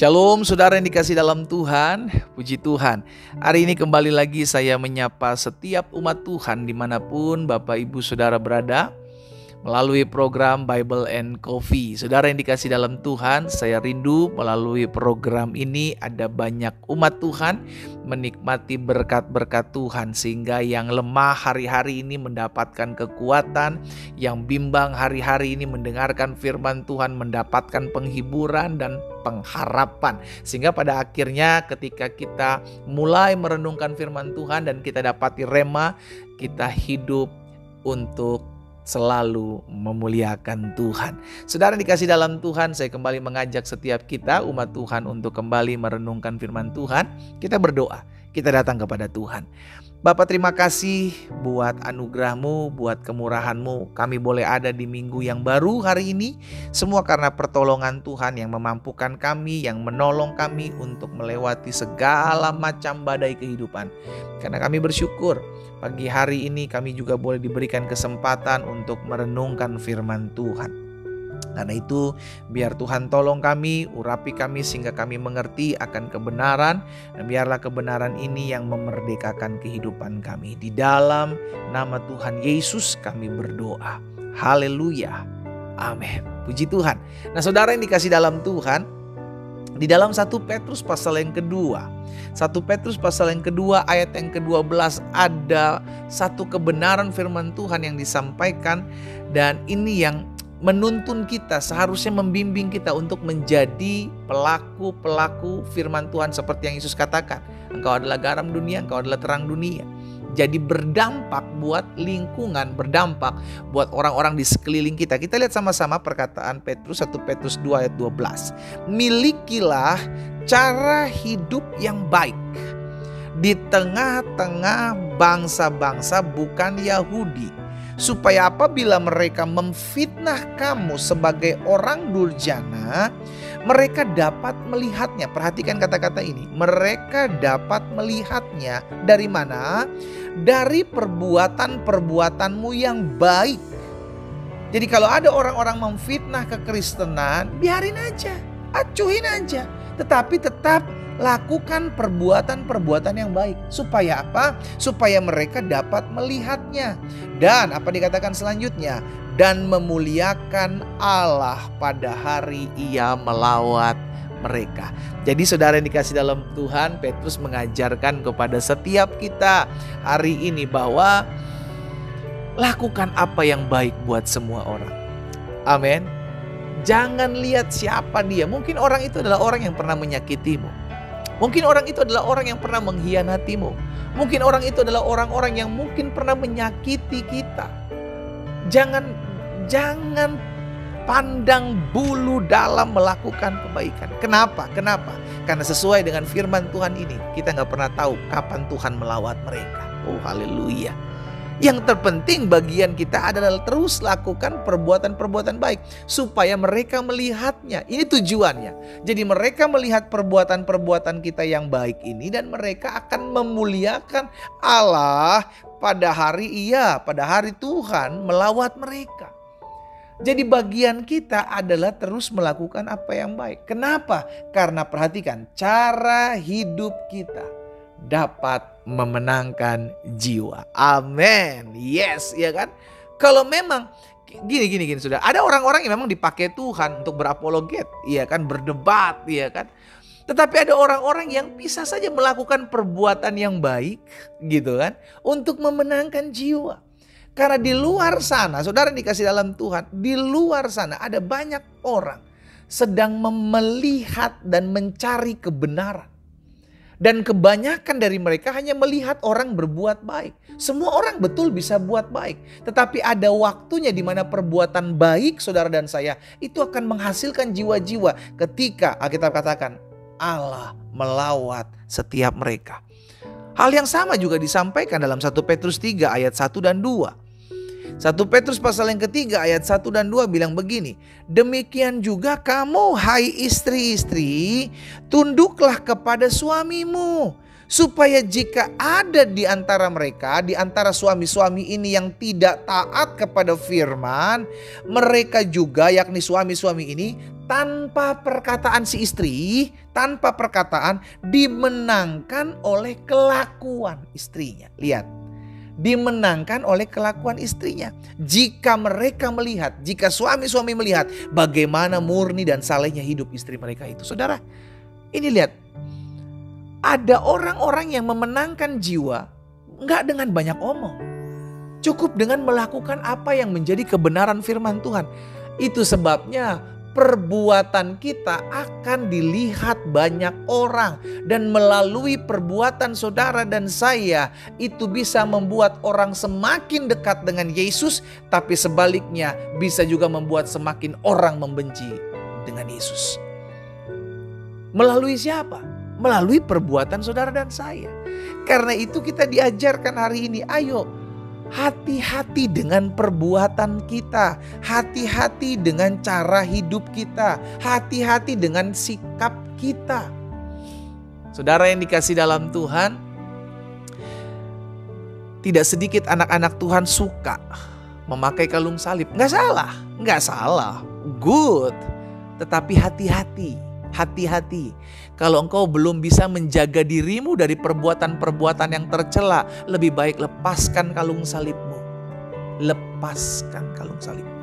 Shalom saudara yang dikasih dalam Tuhan, puji Tuhan. Hari ini kembali lagi saya menyapa setiap umat Tuhan dimanapun Bapak Ibu Saudara berada melalui program Bible and Coffee. Saudara yang dikasih dalam Tuhan, saya rindu melalui program ini ada banyak umat Tuhan menikmati berkat-berkat Tuhan, sehingga yang lemah hari-hari ini mendapatkan kekuatan, yang bimbang hari-hari ini mendengarkan firman Tuhan mendapatkan penghiburan dan pengharapan. Sehingga pada akhirnya ketika kita mulai merenungkan firman Tuhan dan kita dapati rema, kita hidup untuk selalu memuliakan Tuhan. Saudara dikasih dalam Tuhan, saya kembali mengajak setiap kita umat Tuhan untuk kembali merenungkan firman Tuhan. Kita berdoa, kita datang kepada Tuhan. Bapa, terima kasih buat anugerah-Mu, buat kemurahan-Mu. Kami boleh ada di minggu yang baru hari ini. Semua karena pertolongan Tuhan yang memampukan kami, yang menolong kami untuk melewati segala macam badai kehidupan. Karena kami bersyukur pagi hari ini kami juga boleh diberikan kesempatan untuk merenungkan firman Tuhan. Karena itu biar Tuhan tolong kami, urapi kami sehingga kami mengerti akan kebenaran. Dan biarlah kebenaran ini yang memerdekakan kehidupan kami. Di dalam nama Tuhan Yesus kami berdoa. Haleluya. Amin. Puji Tuhan. Nah saudara yang dikasih dalam Tuhan, di dalam 1 Petrus pasal yang kedua, 1 Petrus pasal yang kedua ayat yang ke-12 ada satu kebenaran firman Tuhan yang disampaikan. Dan ini yang menuntun kita, seharusnya membimbing kita untuk menjadi pelaku-pelaku firman Tuhan seperti yang Yesus katakan. Engkau adalah garam dunia, engkau adalah terang dunia. Jadi berdampak buat lingkungan, berdampak buat orang-orang di sekeliling kita. Kita lihat sama-sama perkataan Petrus, 1 Petrus 2 ayat 12. Milikilah cara hidup yang baik di tengah-tengah bangsa-bangsa bukan Yahudi, supaya apabila mereka memfitnah kamu sebagai orang durjana, mereka dapat melihatnya. Perhatikan kata-kata ini. Mereka dapat melihatnya dari mana? Dari perbuatan-perbuatanmu yang baik. Jadi kalau ada orang-orang memfitnah kekristenan, biarin aja, acuhin aja. Tetapi tetap lakukan perbuatan-perbuatan yang baik. Supaya apa? Supaya mereka dapat melihatnya. Dan apa dikatakan selanjutnya? Dan memuliakan Allah pada hari Ia melawat mereka. Jadi saudara yang dikasih dalam Tuhan, Petrus mengajarkan kepada setiap kita hari ini bahwa lakukan apa yang baik buat semua orang. Amin. Jangan lihat siapa dia. Mungkin orang itu adalah orang yang pernah menyakitimu. Mungkin orang itu adalah orang yang pernah mengkhianatimu. Mungkin orang itu adalah orang-orang yang mungkin pernah menyakiti kita. Jangan pandang bulu dalam melakukan kebaikan. Kenapa? Karena sesuai dengan firman Tuhan ini, kita gak pernah tahu kapan Tuhan melawat mereka. Oh haleluya. Yang terpenting bagian kita adalah terus lakukan perbuatan-perbuatan baik supaya mereka melihatnya. Ini tujuannya. Jadi mereka melihat perbuatan-perbuatan kita yang baik ini dan mereka akan memuliakan Allah pada hari Tuhan melawat mereka. Jadi bagian kita adalah terus melakukan apa yang baik. Kenapa? Karena perhatikan, cara hidup kita dapat memenangkan jiwa. Amin. Yes, ya kan? Kalau memang gini sudah. Ada orang-orang yang memang dipakai Tuhan untuk berapologet, iya kan, berdebat, iya kan. Tetapi ada orang-orang yang bisa saja melakukan perbuatan yang baik, gitu kan, untuk memenangkan jiwa. Karena di luar sana, saudara dikasih dalam Tuhan, di luar sana ada banyak orang sedang melihat dan mencari kebenaran. Dan kebanyakan dari mereka hanya melihat orang berbuat baik. Semua orang betul bisa buat baik. Tetapi ada waktunya di mana perbuatan baik saudara dan saya itu akan menghasilkan jiwa-jiwa ketika Alkitab katakan Allah melawat setiap mereka. Hal yang sama juga disampaikan dalam 1 Petrus 3 ayat 1 dan 2. 1 Petrus pasal yang ketiga ayat 1 dan 2 bilang begini. Demikian juga kamu hai istri-istri, tunduklah kepada suamimu. Supaya jika ada di antara mereka, di antara suami-suami ini yang tidak taat kepada firman, mereka juga yakni suami-suami ini tanpa perkataan si istri, tanpa perkataan, dimenangkan oleh kelakuan istrinya. Lihat, dimenangkan oleh kelakuan istrinya. Jika mereka melihat, jika suami-suami melihat bagaimana murni dan salehnya hidup istri mereka itu. Saudara, ini lihat, ada orang-orang yang memenangkan jiwa enggak dengan banyak omong. Cukup dengan melakukan apa yang menjadi kebenaran firman Tuhan. Itu sebabnya perbuatan kita akan dilihat banyak orang. Dan melalui perbuatan saudara dan saya, itu bisa membuat orang semakin dekat dengan Yesus. Tapi sebaliknya bisa juga membuat semakin orang membenci dengan Yesus. Melalui siapa? Melalui perbuatan saudara dan saya. Karena itu kita diajarkan hari ini, ayo hati-hati dengan perbuatan kita, hati-hati dengan cara hidup kita, hati-hati dengan sikap kita. Saudara yang dikasih dalam Tuhan, tidak sedikit anak-anak Tuhan suka memakai kalung salib. Nggak salah, good. Tetapi hati-hati. Kalau engkau belum bisa menjaga dirimu dari perbuatan-perbuatan yang tercela, lebih baik lepaskan kalung salibmu. Lepaskan kalung salibmu.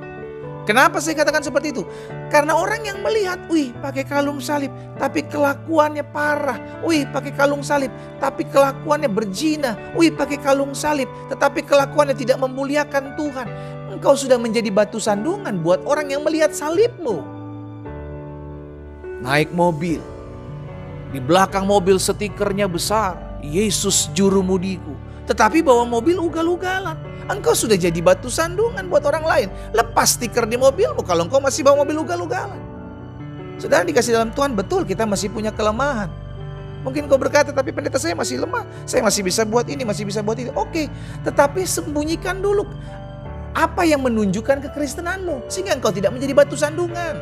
Kenapa saya katakan seperti itu? Karena orang yang melihat, wih pakai kalung salib, tapi kelakuannya parah. Wih pakai kalung salib, tapi kelakuannya berzina. Wih pakai kalung salib, tetapi kelakuannya tidak memuliakan Tuhan. Engkau sudah menjadi batu sandungan buat orang yang melihat salibmu. Naik mobil, di belakang mobil stikernya besar, Yesus Jurumudiku. Tetapi bawa mobil ugal-ugalan. Engkau sudah jadi batu sandungan buat orang lain. Lepas stiker di mobilmu kalau engkau masih bawa mobil ugal-ugalan. Saudara dikasih dalam Tuhan, betul kita masih punya kelemahan. Mungkin kau berkata, tapi pendeta saya masih lemah. Saya masih bisa buat ini, masih bisa buat itu. Oke, tetapi sembunyikan dulu apa yang menunjukkan kekristenanmu. Sehingga engkau tidak menjadi batu sandungan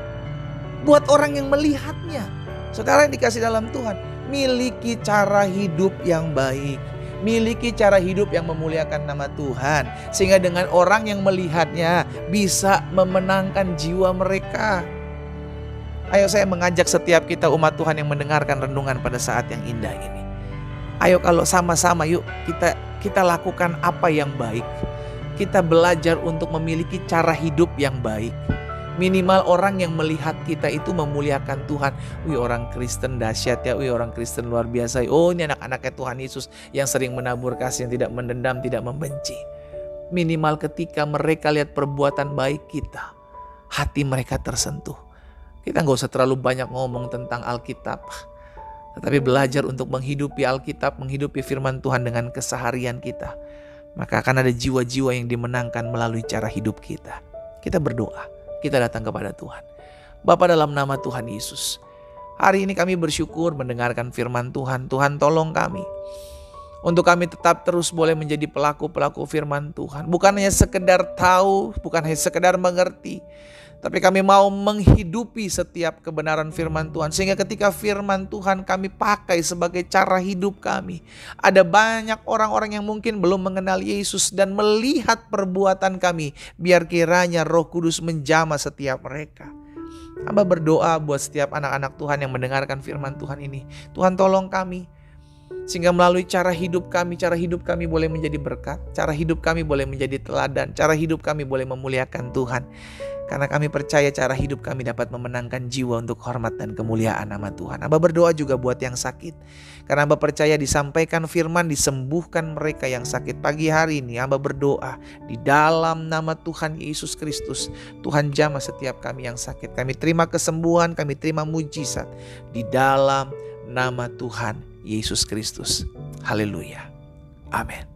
buat orang yang melihatnya. Saudara yang dikasih dalam Tuhan, miliki cara hidup yang baik. Miliki cara hidup yang memuliakan nama Tuhan. Sehingga dengan orang yang melihatnya bisa memenangkan jiwa mereka. Ayo saya mengajak setiap kita umat Tuhan yang mendengarkan renungan pada saat yang indah ini. Ayo kalau sama-sama yuk kita lakukan apa yang baik. Kita belajar untuk memiliki cara hidup yang baik. Minimal orang yang melihat kita itu memuliakan Tuhan. Wih orang Kristen dahsyat ya. Wih orang Kristen luar biasa. Oh ini anak-anaknya Tuhan Yesus yang sering menabur kasih, yang tidak mendendam, tidak membenci. Minimal ketika mereka lihat perbuatan baik kita, hati mereka tersentuh. Kita gak usah terlalu banyak ngomong tentang Alkitab. Tetapi belajar untuk menghidupi Alkitab, menghidupi firman Tuhan dengan keseharian kita. Maka akan ada jiwa-jiwa yang dimenangkan melalui cara hidup kita. Kita berdoa. Kita datang kepada Tuhan. Bapa dalam nama Tuhan Yesus, hari ini kami bersyukur mendengarkan firman Tuhan. Tuhan tolong kami untuk kami tetap terus boleh menjadi pelaku-pelaku firman Tuhan. Bukan hanya sekedar tahu, bukan hanya sekedar mengerti, tapi kami mau menghidupi setiap kebenaran firman Tuhan. Sehingga ketika firman Tuhan kami pakai sebagai cara hidup kami. Ada banyak orang-orang yang mungkin belum mengenal Yesus dan melihat perbuatan kami. Biar kiranya Roh Kudus menjamah setiap mereka. Hamba berdoa buat setiap anak-anak Tuhan yang mendengarkan firman Tuhan ini. Tuhan tolong kami. Sehingga melalui cara hidup kami boleh menjadi berkat. Cara hidup kami boleh menjadi teladan. Cara hidup kami boleh memuliakan Tuhan. Karena kami percaya cara hidup kami dapat memenangkan jiwa untuk hormat dan kemuliaan nama Tuhan. Hamba berdoa juga buat yang sakit. Karena hamba percaya disampaikan firman, disembuhkan mereka yang sakit. Pagi hari ini hamba berdoa di dalam nama Tuhan Yesus Kristus. Tuhan jamah setiap kami yang sakit. Kami terima kesembuhan, kami terima mujizat. Di dalam nama Tuhan Yesus Kristus. Haleluya. Amin.